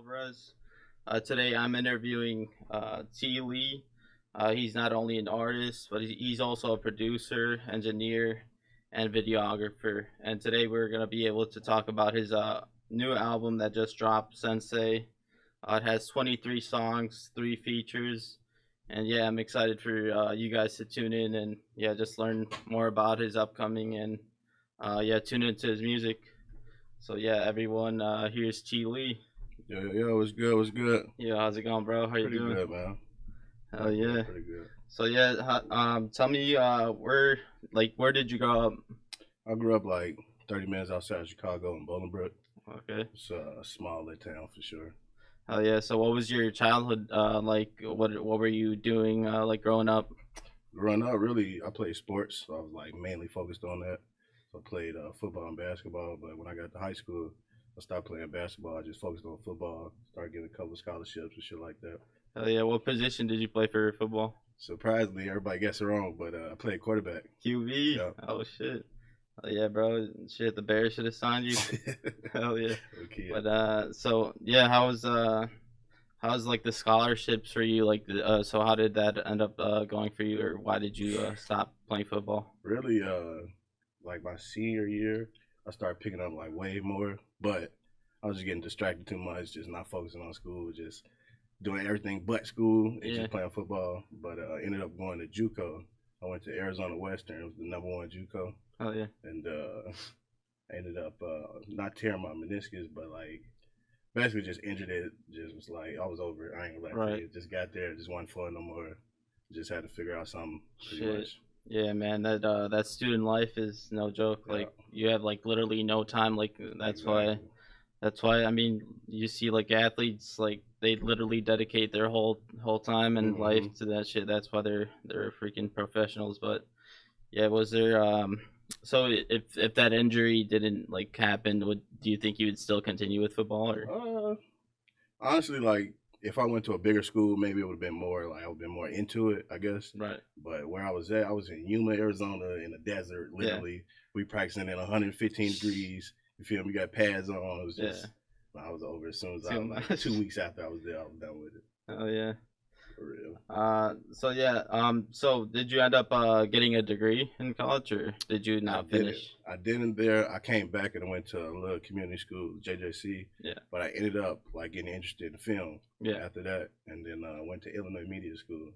Alvarez. Today I'm interviewing T. Lee. He's not only an artist, but he's also a producer, engineer, and videographer. And today we're going to be able to talk about his new album that just dropped, Sensei. It has 23 songs, 3 features. And yeah, I'm excited for you guys to tune in and yeah, just learn more about his upcoming and yeah, tune into his music. So yeah, everyone, here's Chi Lee. Yo, what's good? What's good? Yeah, how's it going, bro? How you Pretty doing? good, man. Hell yeah. Pretty good. So yeah, tell me, where did you grow up? I grew up like 30 minutes outside of Chicago in Bolingbrook. Okay. It's a small little town for sure. Hell yeah. So what was your childhood like? What were you doing like growing up? Growing up, really, I played sports, so I was like mainly focused on that. So I played football and basketball, but when I got to high school, I stopped playing basketball. I just focused on football. Started getting a couple of scholarships and shit like that. Hell yeah. What position did you play for football? Surprisingly, everybody gets it wrong, but I played quarterback. QB. Yeah. Oh shit. Oh yeah, bro. Shit, the Bears should have signed you. Hell yeah. Okay. But so yeah, how's like the scholarships for you? Like, so how did that end up going for you, or why did you stop playing football? Really, like my senior year, I started picking up like way more, but I was just getting distracted too much, just not focusing on school, just doing everything but school and Yeah. just playing football. But I ended up going to JUCO. I went to Arizona Western. It was the #1 JUCO, Oh yeah. and I ended up not tearing my meniscus, but like basically just injured it. Just was like I was over it. I ain't gonna lie to Right. you. Just got there, just wasn't fun no more. Just had to figure out something pretty Shit. much. Yeah, man. That student life is no joke. Yeah, Like you have like literally no time. Like that's why. exactly. That's why I mean you see like athletes like they literally dedicate their whole time and life Hmm. to that shit. That's why they're freaking professionals. But yeah, was there so if that injury didn't like happen, would do you think you would still continue with football or Uh, Honestly, like if I went to a bigger school, maybe it would have been more like I would have been more into it, I guess. right? But where I was at, I was in Yuma, Arizona, in the desert. Yeah, Literally, we practicing in 115 degrees. You feel me? We got pads on. It was yeah. just I was over as soon as I Too was like much. 2 weeks after I was there. I was done with it Oh yeah. for real. So yeah. So did you end up getting a degree in college or did you I not didn't. finish? I didn't there. I came back and I went to a little community school, JJC. Yeah. But I ended up like getting interested in film Yeah. after that, and then went to Illinois Media School.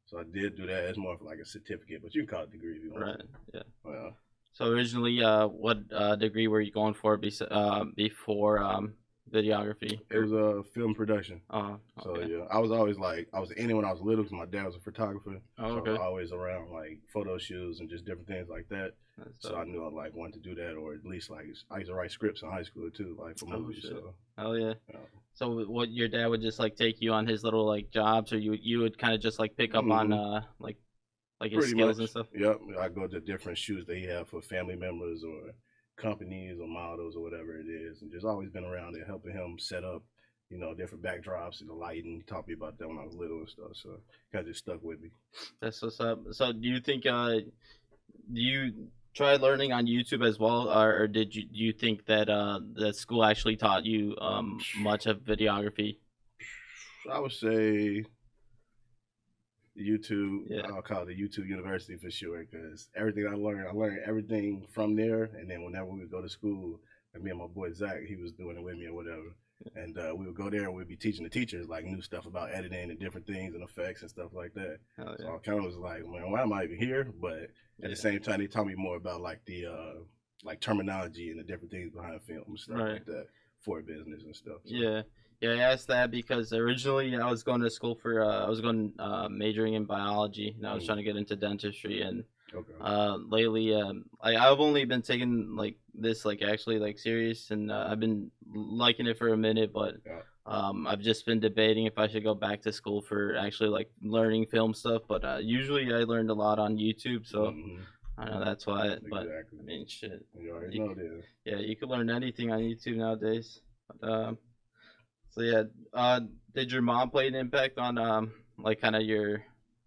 So I did do that. It's more of like a certificate, but you can call it a degree if you want Right. to. Yeah. Well, So originally, what degree were you going for before videography? it was a film production. Oh, So okay. yeah, I was always like I was in it when I was little because my dad was a photographer. Oh, So I was okay. always around like photo shoots and just different things like that. That's So I dope. knew I like wanted to do that, or at least like I used to write scripts in high school too, like for Oh movies. shit. So Hell yeah. yeah. So what your dad would just like take you on his little like jobs, or you would kind of just like pick up on Hmm. like his Pretty skills and much. stuff. Yep. I go to different shoots that he have for family members or companies or models or whatever it is, and just always been around there helping him set up, different backdrops and the lighting. He taught me about that when I was little and stuff, so kind of just stuck with me. That's what's up. So do you think do you try learning on YouTube as well, or do you think that that school actually taught you much of videography? I would say YouTube. Yeah. I'll call it the YouTube University for sure because everything I learned everything from there. And then whenever we would go to school, like me and my boy Zach, he was doing it with me or whatever. And we would go there and we'd be teaching the teachers like new stuff about editing and different things and effects and stuff like that. Hell So yeah. I kind of was like, man, why am I even here? But at Yeah. the same time, they taught me more about like the like terminology and the different things behind film and stuff Right. like that for business and stuff. So. Yeah, yeah. I asked that because originally I was going to school for I was going majoring in biology, and I was trying to get into dentistry. And Okay. lately, I've only been taking like this like actually like serious, and I've been liking it for a minute, but Yeah. I've just been debating if I should go back to school for actually like learning film stuff. But usually I learned a lot on YouTube, so Hmm. I know that's why. But Exactly. I mean, shit, You already you, know this. yeah, you could learn anything on YouTube nowadays. But, so yeah, did your mom play an impact on like kind of your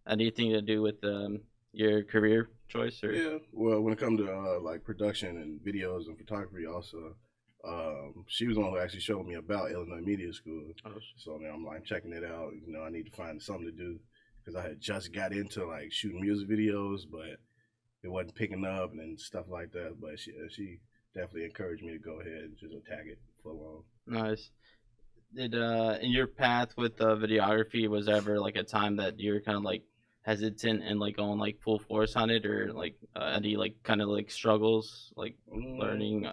anything to do with your career choice or Yeah, well, when it comes to like production and videos and photography, also, She was the one who actually showed me about Illinois Media School. Oh, So now I'm like checking it out. You know, I need to find something to do because I had just got into like shooting music videos, but it wasn't picking up and stuff like that. But she definitely encouraged me to go ahead and just attack it full on. nice. Did in your path with videography, was there ever like a time that you were kind of like hesitant and like going like full force on it, or like any like kind of like struggles like learning?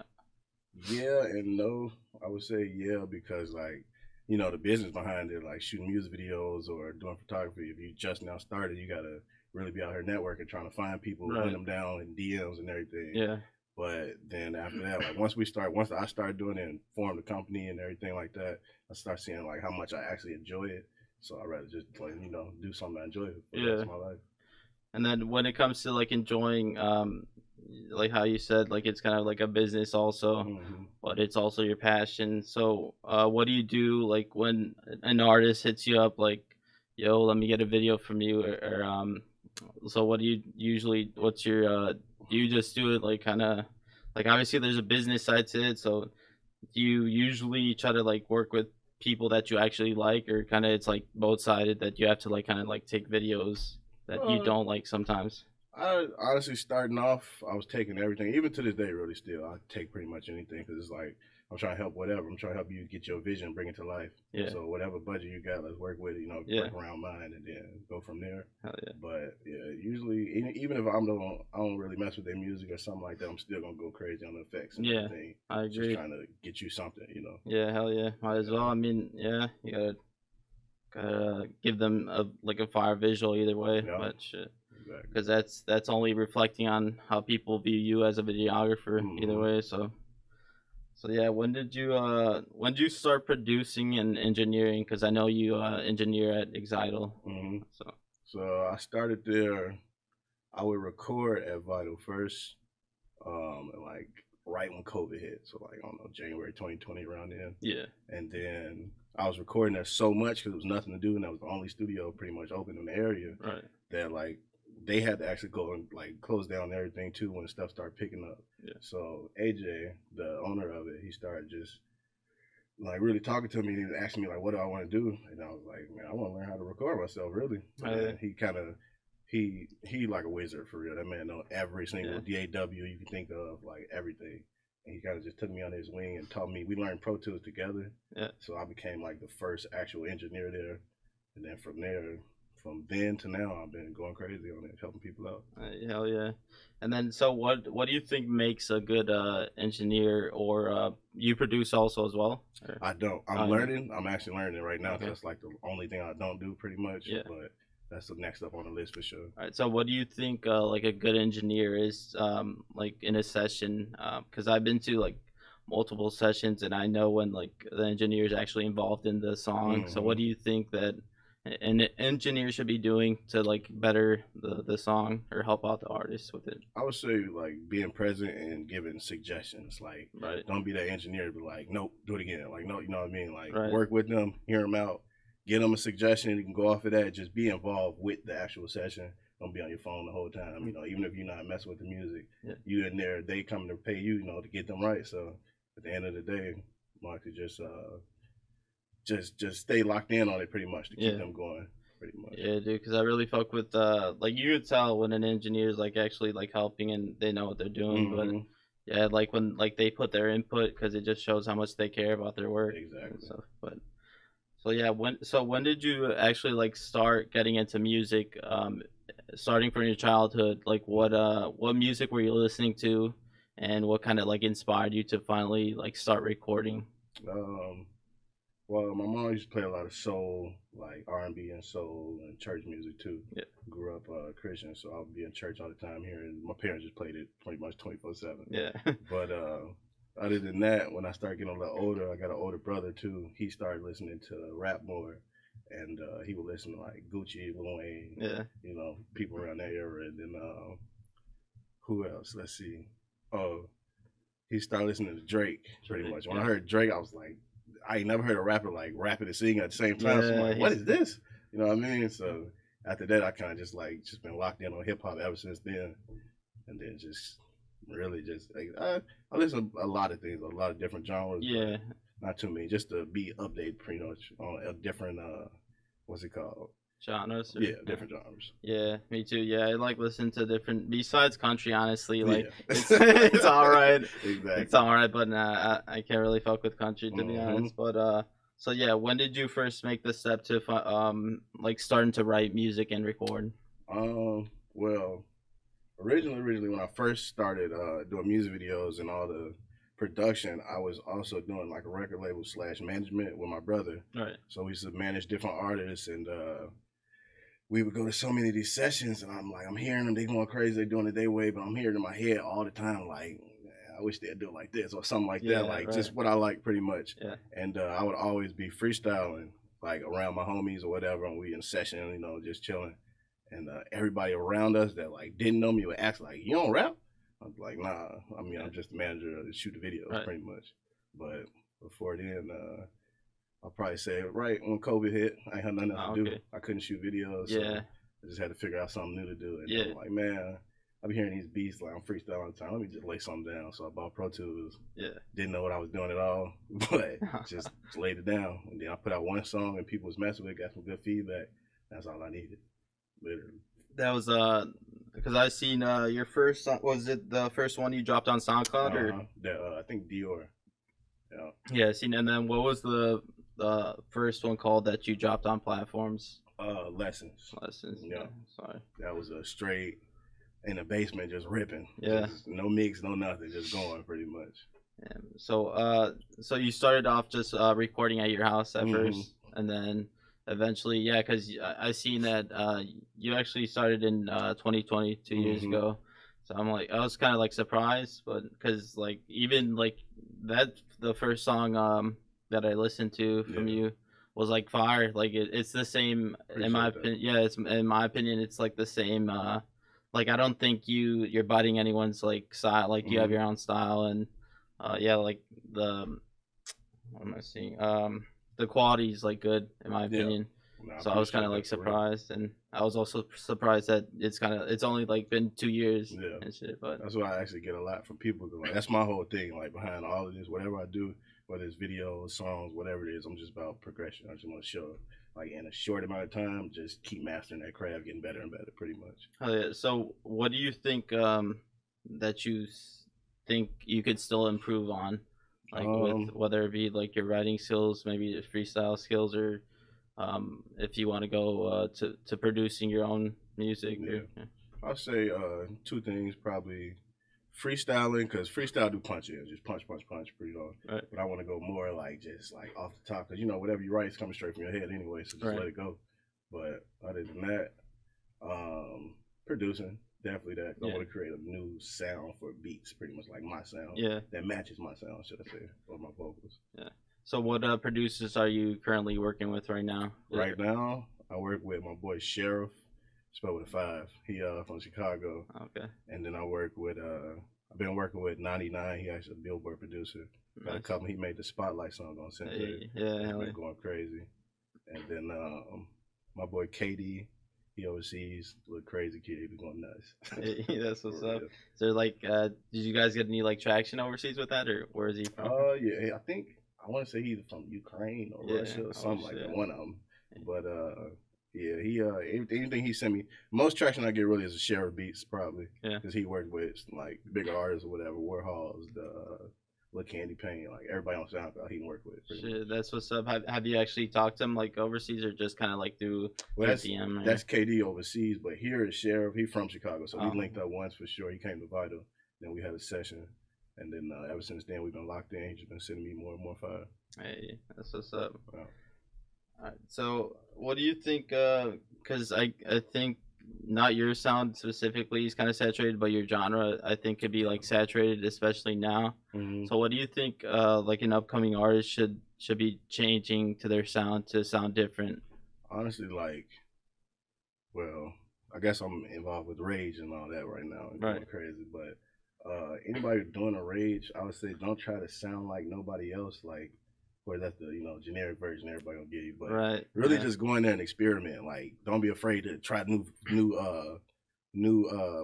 Yeah and no. I would say yeah because like the business behind it, like shooting music videos or doing photography. If you just now started, you gotta really be out here networking, trying to find people, hunt Right. them down in DMs and everything. Yeah. But then after that, like once I started doing it and formed a company and everything like that, I start seeing like how much I actually enjoy it. So I'd rather just like do something I enjoy for the rest Yeah. of my life. And then when it comes to like enjoying, like how you said, like it's kind of like a business also, Mm-hmm. but it's also your passion. So, what do you do like when an artist hits you up, like, "Yo, let me get a video from you," so what do you usually? What's your? Do you just do it like kind of, like obviously there's a business side to it. So, do you usually try to like work with people that you actually like, or kind of it's like both sided that you have to like kind of like take videos that you Uh, don't like sometimes? I honestly starting off, I was taking everything. Even to this day, really, still, I take pretty much anything because it's like I'm trying to help whatever. I'm trying to help you get your vision, bring it to life. Yeah, So whatever budget you got, let's work with it. yeah, Work around mine and then go from there. hell yeah, But yeah, usually even if I don't really mess with their music or something like that, I'm still gonna go crazy on the effects and yeah. everything. I Just agree. trying to get you something. Yeah, hell yeah, might as well. Yeah, I mean, yeah, you gotta give them a like a fire visual either way, yeah, but shit, exactly. because that's only reflecting on how people view you as a videographer either Hmm. way. So yeah, when did you start producing and engineering? Because I know you engineer at Exidal. Hmm. So So I started there. I would record at Vital first, and like right when COVID hit, so like I don't know, January 2020 around then. yeah, And then I was recording there so much because there was nothing to do, and that was the only studio pretty much open in the area right, that like they had to actually go and like close down everything too when stuff started picking up. yeah, So AJ, the owner of it, he started just like really talking to me and asking me like, what do I want to do? And I was like, man, I want to learn how to record myself really. And yeah, then he kind of he like a wizard for real. That man know every single yeah, DAW you can think of, like everything. And he kind of just took me under his wing and taught me. We learned Pro Tools together, yeah. so I became like the first actual engineer there. And then from then to now, I've been going crazy on it, helping people out. Hell yeah. And then so what do you think makes a good engineer, or you produce also as well? Or, I don't. oh, I'm you don't. learning. I'm actually learning it right now because Okay. that's like the only thing I don't do pretty much. Yeah. But that's the next up on the list for sure. All right. So what do you think like a good engineer is like in a session? Cuz I've been to like multiple sessions and I know when like the engineer is actually involved in the song. So what Hmm. do you think that an engineer should be doing to like better the song or help out the artist with it? I would say like being present and giving suggestions. Like, Right. don't be that engineer to be like, nope, do it again. Like, no, you know what I mean? Like, Right. work with them, hear them out, get them a suggestion. You can go off of that. Just be involved with the actual session. Don't be on your phone the whole time. Even if you're not messing with the music, Yeah. you in there, they come to pay you, to get them right. So at the end of the day, Mark could just stay locked in on it pretty much to keep Yeah. them going pretty much. Yeah, dude, because I really fuck with like you could tell when an engineer is like actually like helping and they know what they're doing. But Hmm. yeah, like when like they put their input because it just shows how much they care about their work and Exactly. stuff. But so yeah, when did you actually like start getting into music? Starting from your childhood, like what music were you listening to, and what kind of like inspired you to finally like start recording? Um, Well, my mom used to play a lot of soul, like R&B and soul and church music too. Yeah, Grew up Christian, so I'll be in church all the time here, and my parents just played it pretty much 24/7. yeah, But other than that, when I started getting a little older, I got an older brother too. He started listening to rap more, and he would listen to like Gucci, Lil Wayne, yeah. people around that era. And then who else? Let's see. Oh, he started listening to Drake pretty Drake, much. When I yeah, heard Drake, I was like, I ain't never heard a rapper like rapping and singing at the same time. So I'm yeah. like, what is this? You know what I mean? So after that, I kind of just been locked in on hip hop ever since then, and then just really just like I listen to a lot of things, a lot of different genres, but Yeah, not too many. Just to be updated pretty much on a different what's it called? genres or Yeah, yeah. different genres. Yeah, me too. Yeah, I like listening to different besides country. Honestly, like Yeah, it's all right. It's exactly. all right, but I can't really fuck with country to be Hmm. honest. But so yeah, when did you first make the step to like starting to write music and record? Well, originally when I first started doing music videos and all the production, I was also doing like a record label slash management with my brother. Right. So we used to manage different artists, and we would go to so many of these sessions, and I'm like, I'm hearing them, they going crazy, they doing it their way, but I'm hearing in my head all the time, like, I wish they'd do it like this or something like that, Yeah. like Right. just what I like pretty much. Yeah. And I would always be freestyling like around my homies or whatever, and we in session, just chilling. And everybody around us that like didn't know me would ask like, "You don't rap?" I'm like, "Nah, I mean, Yeah. I'm just the manager to shoot the videos, Right. pretty much." But before then, I'll probably say right when COVID hit, I had nothing else to Oh, do. okay. I couldn't shoot videos, Yeah. so I just had to figure out something new to do. And then Yeah. I'm like, man, I'm hearing these beats like I'm freestyling all the time. Let me just lay something down. So I bought Pro Tools. Yeah. Didn't know what I was doing at all, but just laid it down. And then I put out one song, and people was messing with it, got some good feedback. That's all I needed, literally. That was because I seen your first was it the first one you dropped on SoundCloud or I think Dior. Yeah. yeah, I seen and then what was the first one called that you dropped on platforms? Lessons. Lessons. Yeah. Yeah. Sorry. That was a straight in the basement, just ripping. Yeah. Just no mix, no nothing, just going pretty much. Yeah. So you started off just recording at your house at Hmm. first, and then eventually, yeah, because I seen that you actually started in 2020, 2 years Hmm. ago. So I'm like, I was kind of like surprised, but because like even like that, the first song that I listened to from Yeah. you was like fire. Like it's the same in my Appreciate that. opinion. Yeah, it's in my opinion, it's like the same. Like I don't think you're biting anyone's like style. Like you have Hmm. your own style and yeah, like the what am I seeing? The quality is like good in my Yeah. opinion. No, I So I was kind appreciate of like that for real. surprised, and I was also surprised that it's only like been 2 years Yeah. and shit. But That's why I actually get a lot from people. Like, that's my whole thing. Like behind all of this, whatever I do, whether it's videos, songs, whatever it is, I'm just about progression. I just want to show, like in a short amount of time, just keep mastering that craft, getting better and better, pretty much. yeah, so what do you think that think you could still improve on, like with Um, whether it be like your writing skills, maybe the freestyle skills, or if you want to go to producing your own music or yeah, I'll say two things probably freestyling because freestyle do punch in, just punch, punch, punch, pretty hard. right, But I want to go more like just like off the top because whatever you write is coming straight from your head anyway, so just right, let it go. But other than that, producing definitely that. I yeah, want to create a new sound for beats, pretty much like my sound yeah, that matches my sound, should I say, or my vocals. yeah. So what producers are you currently working with right now? Right now, I work with my boy Sheriff, spelled with a 5. He from Chicago, Okay, and then I work with I've been working with 99. He actually a Billboard producer. Got a nice. couple. He made the Spotlight song on Center. Hey, yeah, That's hell been going crazy. And then my boy KD, he overseas, little crazy kid. He be going nuts. yeah. Hey, that's For what's up. real. Is there like, did you guys get any like traction overseas with that, or where is he from? Yeah, I think I want to say he's from Ukraine or Yeah. Russia or Oh something like shit. that. One of them. But yeah, he anything he sent me. Most traction I get really is the Sheriff beats probably. Yeah. Because he worked with like bigger artists or whatever, Warhols, the Lil Candy Pain, like everybody on SoundCloud he worked with. Pretty much. Shit, that's what's up. Have you actually talked to him like overseas or just kind of like Well, through DM? Or... that's KD overseas, but here is Sheriff. He from Chicago, so we Oh, linked up once for sure. He came to Vital, then we had a session, and then ever since then we've been locked in. He's just been sending me more and more fire. hey, that's what's up. Wow. Alright, so what do you think? Because I think not your sound specifically is kind of saturated, but your genre I think could be like saturated, especially now. Mm-hmm. So what do you think? Like an upcoming artist should be changing to their sound to sound different. Honestly, like, well, I guess I'm involved with Rage and all that right now. It's going Right. crazy, but anybody doing a Rage, I would say don't try to sound like nobody else. Like, or that's the generic version everybody gonna give you, but Right. really Yeah. just go in there and experiment. Like, don't be afraid to try new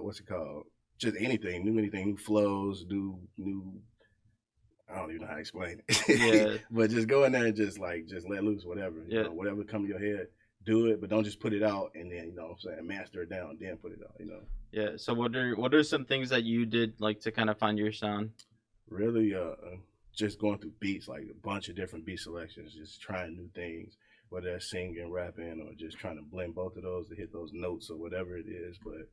what's it called? just anything, new flows, new. I don't even know how to explain it, Yeah, but just go in there and just let loose, whatever yeah, whatever come to your head, do it, but don't just put it out and then what I'm saying, master it down, then put it out. yeah. So what are some things that you did like to kind of find your sound? Really, just going through beats, like a bunch of different beat selections, just trying new things, whether that's singing, rapping, or just trying to blend both of those to hit those notes or whatever it is. But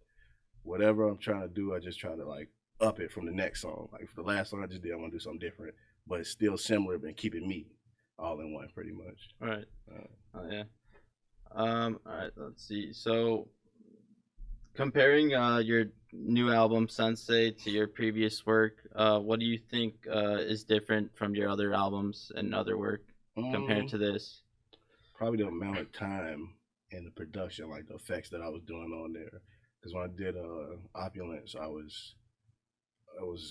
whatever I'm trying to do, I just try to like up it from the next song. Like for the last song I just did, I want to do something different, but it's still similar, but keep it meat all in one, pretty much. All right. Uh, Oh yeah. All right. Let's see. So comparing your new album Sensei to your previous work, what do you think is different from your other albums and other work compared um, to this? Probably the amount of time and the production, like the effects that I was doing on there. Because when I did Opulence, I was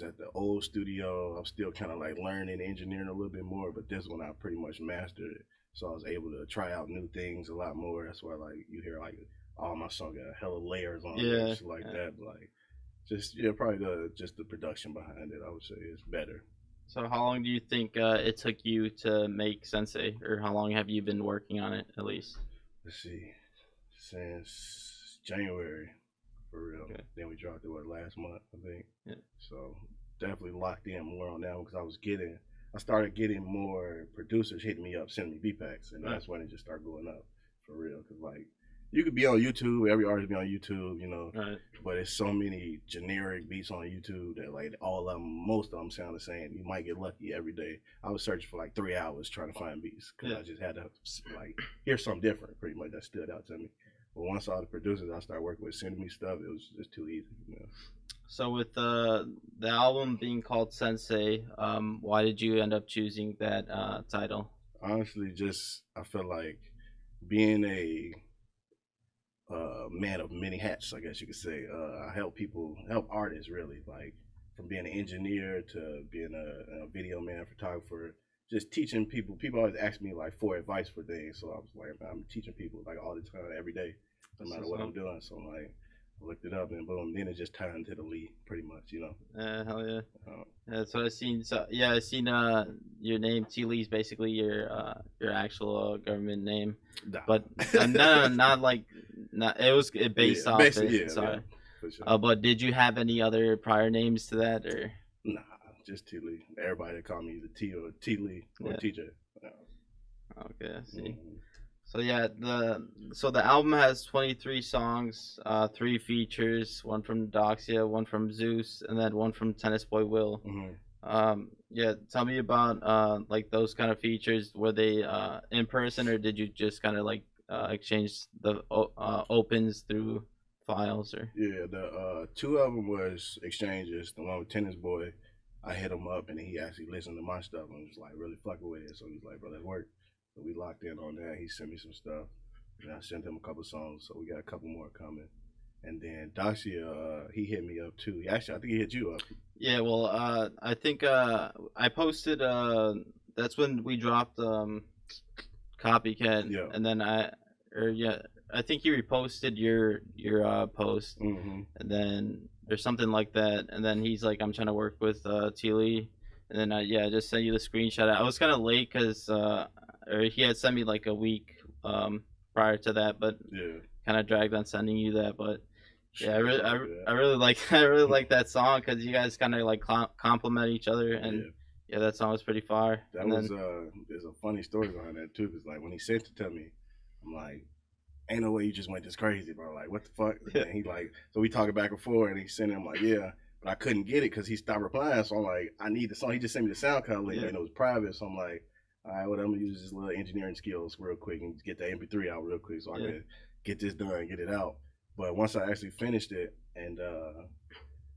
at the old studio. I was still kind of like learning engineering a little bit more, but this one I pretty much mastered it. So I was able to try out new things a lot more. That's why like you hear like all my songs got hella layers on there, Yeah, shit like yeah. that. But, like just yeah, probably the production behind it. I would say is better. So how long do you think it took you to make Sensei, or how long have you been working on it at least? Let's see, since January for real. Okay. Then we dropped it last month, I think. Yeah. So definitely locked in more on that one because I started getting more producers hitting me up, sending me beat packs, and Right. that's when it just started going up for real. Because like you could be on YouTube, every artist be on YouTube, Right. but it's so many generic beats on YouTube that like all of them, most of them sound the same. You might get lucky every day. I was searching for like 3 hours trying to find beats because Yeah. I just had to like hear something different, pretty much that stood out to me. But once all the producers I started working with sending me stuff, it was just too easy. So with the album being called Sensei, why did you end up choosing that title? Honestly, just I feel like being a man of many hats, I guess you could say. I help people, help artists really, like from being an engineer to being a video man, photographer, just teaching people. People always ask me like for advice for things, so I was like, I'm teaching people like all the time, every day, no This matter is what I'm doing. So I'm like, I looked it up and boom, then it just turned into the lead, pretty much. hell yeah. Uh, Yeah, that's what I seen. So yeah, I seen your name T Lee is basically your actual government name, nah. but no, not like not it was it based Yeah, off basically, it. yeah, Sorry. for sure. But did you have any other prior names to that or? Nah, just T Lee. Everybody call me either T or T Lee or Yeah. TJ. Okay, I see. Mm-hmm. So yeah, the album has 23 songs, three features, one from Doxia, one from Zeus, and then one from Tennis Boy Will. Mm-hmm. Yeah, tell me about like those kind of features. Were they in person or did you just kind of like exchange the opens through files or? Yeah, the two of them was exchanges. The one with Tennis Boy, I hit him up and he actually listened to my stuff and was like really fucking with it. So he's like, bro, let's work. So we locked in on that. He sent me some stuff, and I sent him a couple songs. So we got a couple more coming. And then Doxia, he hit me up too. Actually, I think he hit you up. Yeah, well, I think I posted that's when we dropped copycat, Yeah. and then yeah, I think you reposted your post, Mm-hmm. and then there's something like that, and then he's like, I'm trying to work with T Lee, and then I just sent you the screenshot. I was kind of late because or he had sent me like a week prior to that, but Yeah. kind of dragged on sending you that, but. Yeah, It's all good. I really like I really like that song because you guys kind of like complement each other, and Yeah. yeah, that song was pretty fire. That And was then there's a funny story behind that too, because like when he sent it to me, I'm like, ain't no way you just went this crazy, bro. Like, what the fuck? yeah, And he like, so we talking back and forth, and he sent him like, yeah, but I couldn't get it because he stopped replying. So I'm like, I need the song. He just sent me the SoundCloud link, yeah, and it was private. So I'm like, all right, well, I'm gonna use this little engineering skills real quick and get the MP3 out real quick so I yeah, could get this done, get it out. But once I actually finished it, and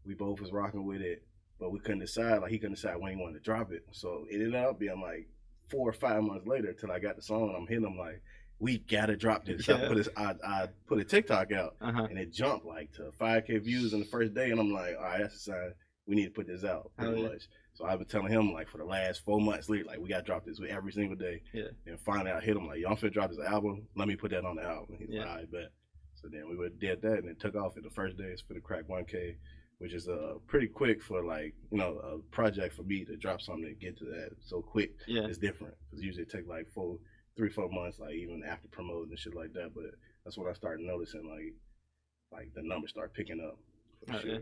we both was rocking with it, but we couldn't decide. Like he couldn't decide when he wanted to drop it. So it ended up being like 4 or 5 months later till I got the song. And I'm hitting him like, we gotta drop this. yeah. I put a TikTok out Uh-huh. and it jumped like to 5K views in the first day. And I'm like, all right, that's a sign we need to put this out pretty Yeah. much. So I've been telling him like for the last 4 months, like we gotta drop this every single day. Yeah. And finally I hit him like, yo, I'm finna drop this album. Let me put that on the album. He's Yeah. like, all right, bet. So then we did that and it took off. And the first day it's finna crack 1K which is pretty quick for like a project for me to drop something and get to that so quick. Yeah. It's different because usually it takes like 3 4 months, like even after promoting and shit like that. But that's when I started noticing like the numbers start picking up for Yeah. sure.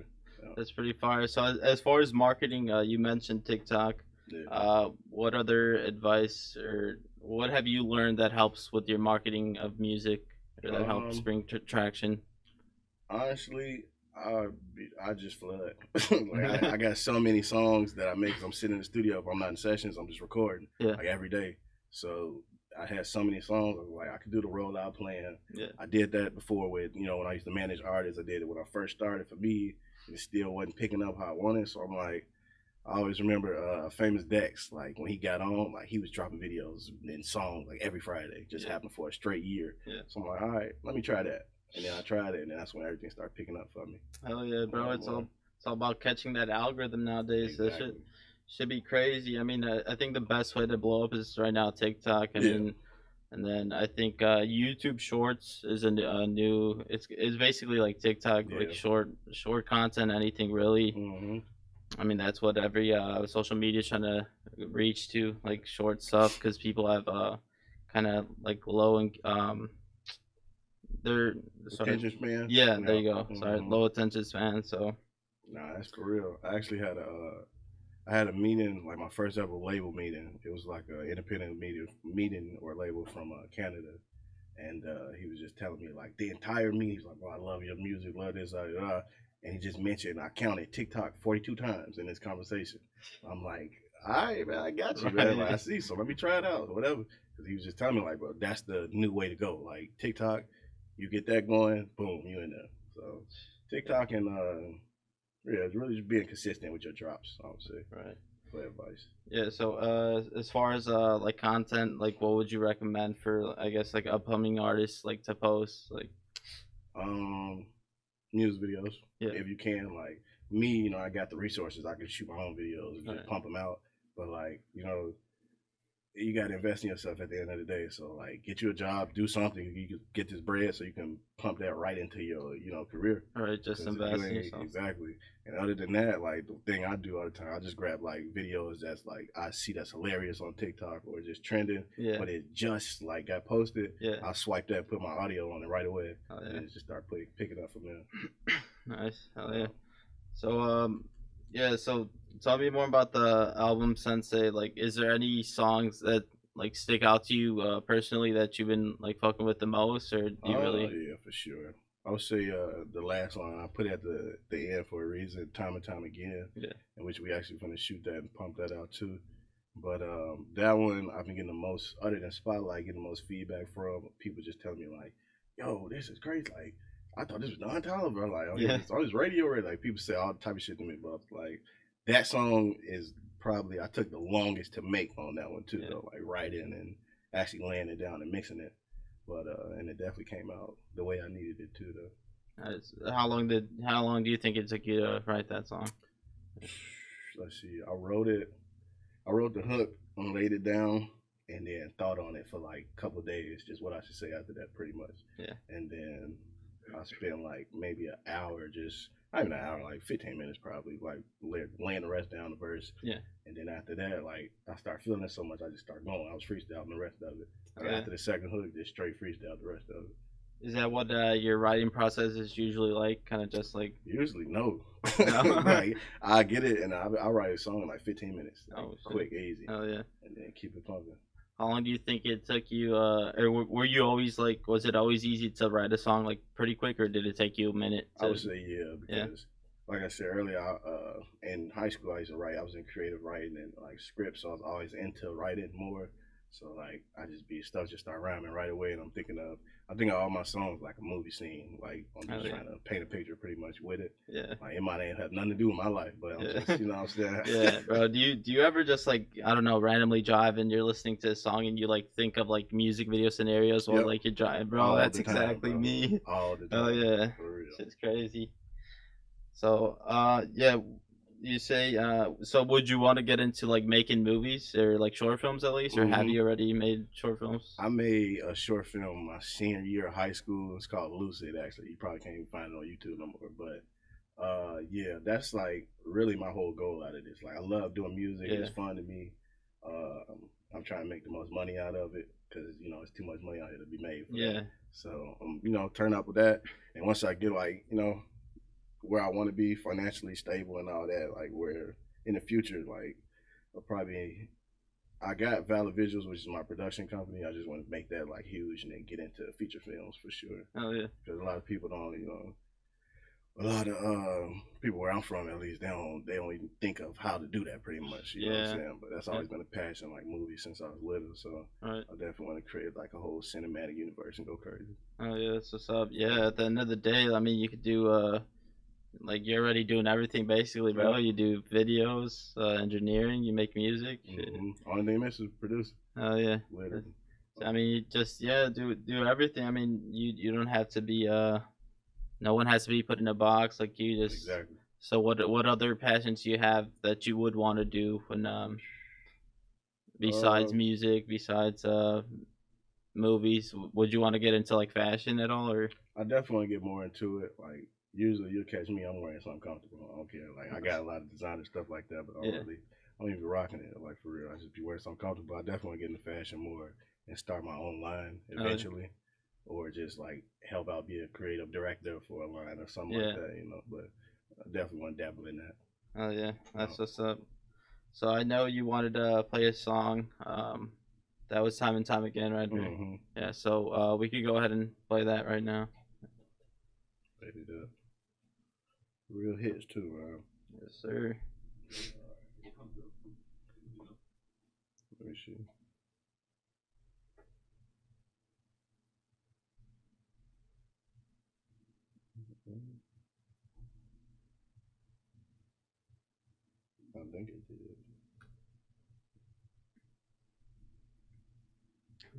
Yeah. That's pretty fire. So as far as marketing, you mentioned TikTok. Yeah. What other advice or what have you learned that helps with your marketing of music or that helps Um, bring traction? Honestly, I just flood. Like I got so many songs that I make. 'Cause I'm sitting in the studio. If I'm not in sessions, I'm just recording Yeah. like every day. So I had so many songs. Like I could do the rollout plan. Yeah. I did that before with when I used to manage artists. I did it when I first started. For me, it still wasn't picking up how I wanted. So I'm like, I always remember famous Dex. Like when he got on, like he was dropping videos and songs like every Friday. Just Yeah. happened for a straight year. Yeah. So I'm like, all right, let me try that. And then I tried it, and then that's when everything started picking up for me. Hell yeah, bro. It's all about catching that algorithm nowadays. That shit Exactly. should be crazy. I mean, I think the best way to blow up is right now TikTok. I Yeah. mean, and then I think YouTube Shorts is a new. It's basically like TikTok, Yeah. like short content, anything really. Mm-hmm. I mean, that's what every social media is trying to reach to, like short stuff, because people have kind of like low and they're sorry, Attention span. yeah, there Yeah. you go. Sorry, Mm-hmm. low attention span. So Nah, that's for real. I actually had I had a meeting, like my first ever label meeting. It was like an independent meeting or label from Canada, and he was just telling me like the entire meeting. He's like, "Well, I love your music, love this, and he just mentioned I counted TikTok 42 times in this conversation. I'm like, all right, man, I got you, man. Like, I right, see, so let me try it out or whatever. Because he was just telling me like, bro, that's the new way to go. Like TikTok, you get that going, boom, you in there. So TikTok and yeah, it's really just being consistent with your drops. I would say right. for advice. Yeah. So as far as like content, like what would you recommend for I guess like upcoming artists like to post like Um, Music videos yeah, if you can. Like me, I got the resources. I can shoot my own videos and just right, pump them out. But like you got to invest in yourself at the end of the day. So like, get you a job, do something. You can get this bread so you can pump that right into your career. all right, just Because if you invest in ain't yourself. exactly, and other than that, like the thing I do all the time, I just grab like videos that's like I see that's hilarious on TikTok or just trending, Yeah, but it just like got posted. yeah, I swipe that, put my audio on it right away, oh and yeah, then just start picking up from there. nice, hell yeah. Uh, So yeah, so tell me more about the album Sensei. Like, is there any songs that like stick out to you personally that you've been like fucking with the most, or do you really? yeah, for sure. I would say the last one I put at the end for a reason, time and time again, Yeah, in which we actually going to shoot that and pump that out too. But that one I've been getting the most, other than Spotlight, getting the most feedback from people just telling me like, "Yo, this is crazy! Like, I thought this was Don Toliver. Like, yeah, it's on his radio. Right? Like, people say all type of shit to me, but like, that song is probably I took the longest to make on that one too, yeah. though. Like writing and actually laying it down and mixing it. But and it definitely came out the way I needed it to, though. How long do you think it took you to write that song? Let's see. I wrote the hook and laid it down, and then thought on it for like a couple of days, just what I should say after that, pretty much. Yeah, And then I spent like maybe an hour, just not even an hour, like 15 minutes probably, like laying the rest down the verse. yeah, And then after that, like I start feeling it so much, I just start going. I was freestyling the rest of it. oh, Like yeah. after the second hook, just straight freestyle the rest of it. Is that what your writing process is usually like? Kind of just like Usually no. no. Like I get it and I write a song in like 15 minutes, like Oh shit. quick, easy, Oh yeah. and then keep it pumping. How long do you think it took you? Or were you always like? Was it always easy to write a song like pretty quick, or did it take you a minute I to? would say yeah, Yeah. because like I said earlier, in high school I used to write. I was in creative writing and like scripts, so I was always into writing more. So like I just be stuff just start rhyming right away, and I think of all my songs like a movie scene. Like I'm Oh just yeah. trying to paint a picture pretty much with it. Yeah. Like it might ain't have nothing to do with my life, but I'm Yeah. just what I'm saying. Yeah, bro. Do you ever just like I don't know randomly drive and you're listening to a song and you like think of like music video scenarios while Yep, like you're driving, bro? all That's the time, exactly bro. me. All the Oh time, yeah, for real. it's crazy. So yeah, you say so would you want to get into like making movies or like short films at least, or have Hmm. you already made short films? I made a short film my senior year of high school. It's called Lucid. Actually, you probably can't even find it on YouTube no more. But yeah, that's like really my whole goal out of this. Like I love doing music. Yeah. It's fun to me. I'm trying to make the most money out of it because it's too much money out here to be made for Yeah. that. So turn up with that, and once I get like where I want to be financially stable and all that, like where in the future, like I'll probably I got Valid Visuals, which is my production company. I just want to make that like huge and then get into feature films for sure. Oh yeah. Because a lot of people don't, a lot of people where I'm from, at least, they don't even think of how to do that pretty much. You know what I'm saying? But that's always been a passion, like movies since I was little. So I definitely want to create like a whole cinematic universe and go crazy. Oh yeah, that's what's up. Yeah, at the end of the day, I mean, you could do like you're already doing everything basically, bro. You do videos, engineering, you make music. Only thing missing is produce. Oh yeah. Literally. I mean, you just do everything. I mean, you don't have to be no one has to be put in a box. Like you just exactly. So what other passions do you have that you would want to do when besides music, besides movies? Would you want to get into like fashion at all, or? I definitely want to get more into it. Like usually you'll catch me, I'm wearing something comfortable. I don't care. Like I got a lot of designer stuff like that, but I don't even be rocking it. Like for real, I just be wearing something comfortable. I definitely want to get into fashion more and start my own line eventually, or just like help out be a creative director for a line or something like that. But I definitely want to dabble in that. Oh yeah, that's what's up. So I know you wanted to play a song. That was Time and Time Again, right? Yeah. So we could go ahead and play that right now. Maybe the real hits too, man. Yes, sir. Let me see. I think it did.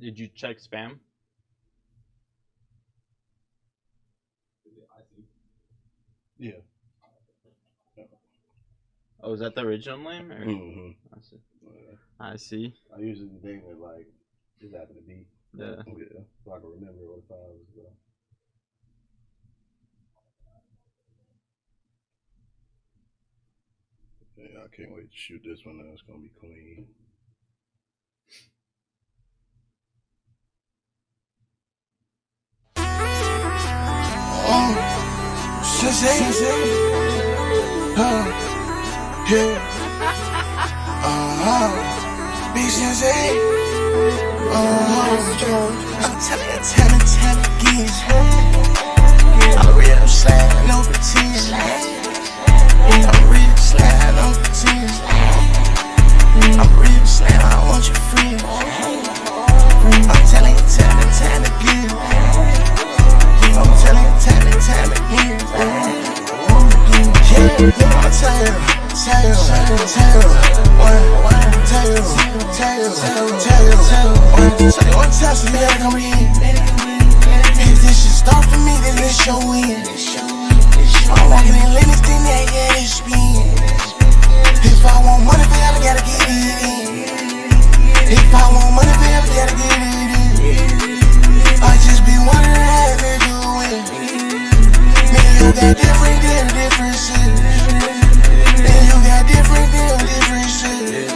Did you check spam? Yeah. Oh, is that the original name? Or? I see. I see. I usually name it like just happened to be. Yeah. So I can remember what the file was about. Yeah, I can't wait to shoot this one. Now it's gonna be clean. Big Sensei. I'm telling you, time again. I'm real slide, no pretend. I'm real slide, no pretend. I'm real slide, I want your friend. I'm telling you, time again. I'm telling you, time again. Yeah, I'm telling you. Tell, one time so you gotta come in. If this shit start for me, then this show win. I'm walking in Linux, then yeah, it's spin. If I want money, forever gotta get it in. If I want money, forever gotta get it in. I just be wondering how they do it. Nigga, you got different shit. You got different shit.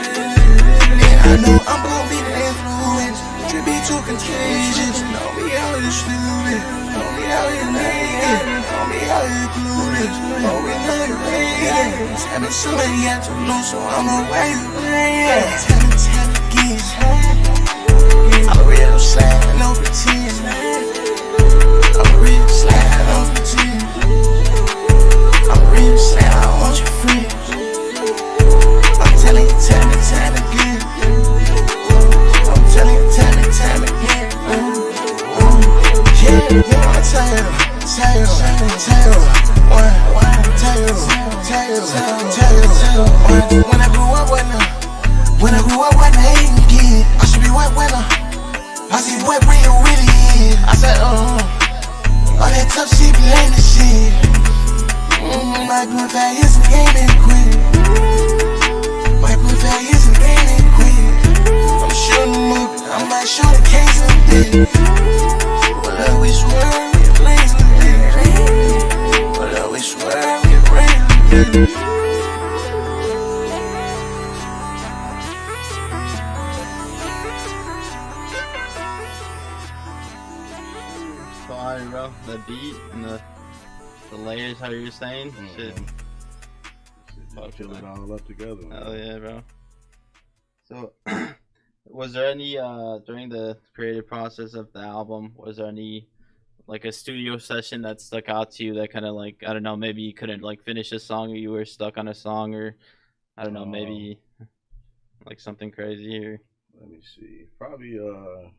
And I know I'm gon' be the influence. You be too contagious. Don't be out here stupid. Don't be out here naked. Don't be out here clueless. Don't be know you playing. Tell me somebody got to know, so I'ma wear you playing. Time again. I'm real slide, no pretend. I'm real slide, no pretend. I'm real slide, I want your friend. Time again. I'm telling you, time again. Yeah, I tell. When I grew up, wasn't hating again. I should be wet winner. I see what real really is. I said, all that tough shit be lame as shit. Might do 5 years in the game and quit. Might put 5 years in the game and quit. I'm shooting them up, I might shoot the case in the dick. Well, I wish we were in place with it. Well, I wish we were in place with it. So, alright, bro. The beat and the layers, how you're saying, shit. Just fill it all up together. Oh yeah, bro. So, was there any during the creative process of the album? Was there any like a studio session that stuck out to you that kind of like, I don't know, maybe you couldn't like finish a song, or you were stuck on a song, or I don't know, maybe like something crazy, or Let me see. Probably the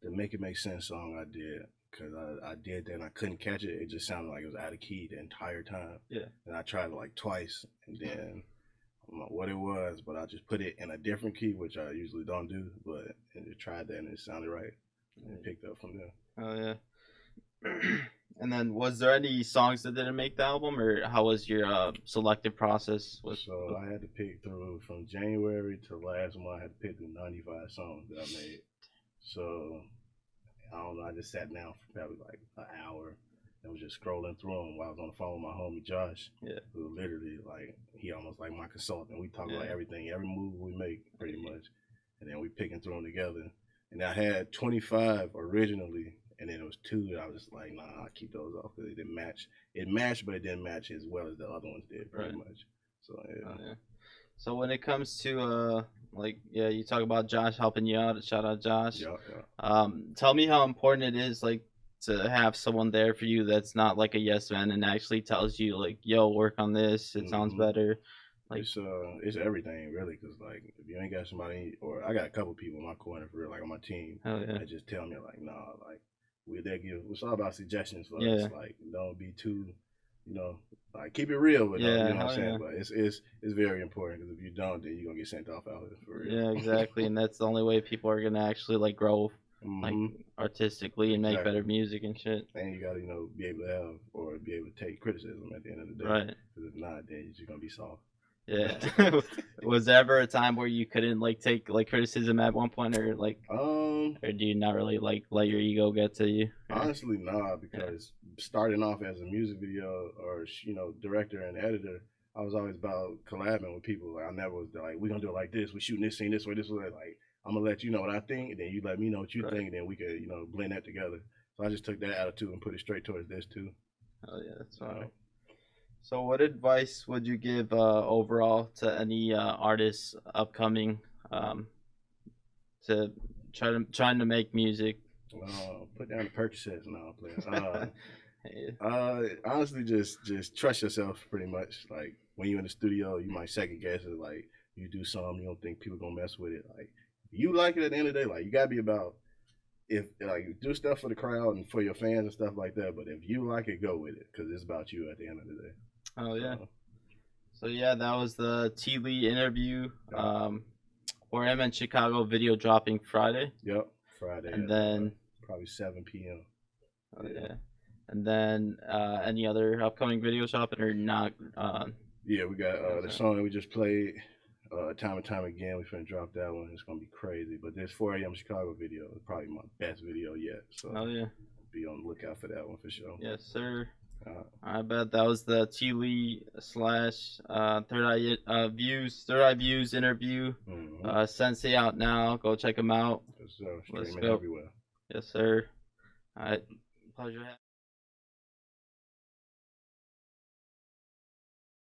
Make It Make Sense song I did, because I did that and I couldn't catch it. It just sounded like it was out of key the entire time. Yeah. And I tried it like twice, and then I don't know what it was, but I just put it in a different key, which I usually don't do. But I tried that and it sounded right, and it picked up from there. Oh yeah. And then, was there any songs that didn't make the album, or how was your selective process? So I had to pick through from January to last month. I had to pick through 95 songs that I made. So I don't know. I just sat down for probably like an hour and was just scrolling through them while I was on the phone with my homie Josh, who literally like he almost like my consultant. We talk about everything, every move we make, pretty much, and then we picking through them together. And I had 25 originally. And then it was 2 that I was like, nah, I'll keep those off because it didn't match. It matched, but it didn't match as well as the other ones did, pretty much. So, yeah. Oh, yeah. So, when it comes to, like, yeah, you talk about Josh helping you out. Shout out, Josh. Yeah. Tell me how important it is, like, to have someone there for you that's not like a yes man and actually tells you, like, yo, work on this. It sounds better. Like, it's everything really, because like if you ain't got somebody, or I got a couple people in my corner for real, like on my team, that just tell me like, nah, like it's all about suggestions for us. Like, don't be too, like keep it real with them. You know what I'm saying? But it's very important, because if you don't, then you're gonna get sent off out of it for real. Yeah, exactly. And that's the only way people are gonna actually like grow, like artistically, and make better music and shit. And you gotta be able to have, or be able to take criticism at the end of the day. Right. Because if not, then you're just gonna be soft. Yeah. Was there ever a time where you couldn't like take like criticism at one point, or like, or do you not really like let your ego get to you? Honestly, nah, because starting off as a music video or director and editor, I was always about collabing with people. Like, I never was like, we're gonna do it like this. We're shooting this scene this way, this way. Like, I'm gonna let you know what I think, and then you let me know what you think, and then we could blend that together. So I just took that attitude and put it straight towards this too. Oh yeah, that's right. So, what advice would you give overall to any artists upcoming to trying to make music? Put down the Percocets now, player. Honestly, just trust yourself, pretty much. Like, when you're in the studio, you might second guess it. Like, you do something, you don't think people gonna mess with it. Like, you like it at the end of the day. Like, you gotta be about, if like, do stuff for the crowd and for your fans and stuff like that. But if you like it, go with it, because it's about you at the end of the day. Oh yeah. So yeah, that was the T. Lee interview. For him in Chicago, video dropping Friday. Yep, Friday. And then probably 7 p.m. Oh yeah. And then any other upcoming videos dropping or not? Yeah, we got the song that we just played, Time and Time Again. We're finna drop that one. It's gonna be crazy. But this 4 a.m. Chicago video is probably my best video yet. So be on the lookout for that one for sure. Yes, sir. I bet that was the T. Lee / Third Eye Views interview. Sensei out now. Go check him out. Yes, sir. Streaming everywhere. Yes, sir. All right. Pleasure having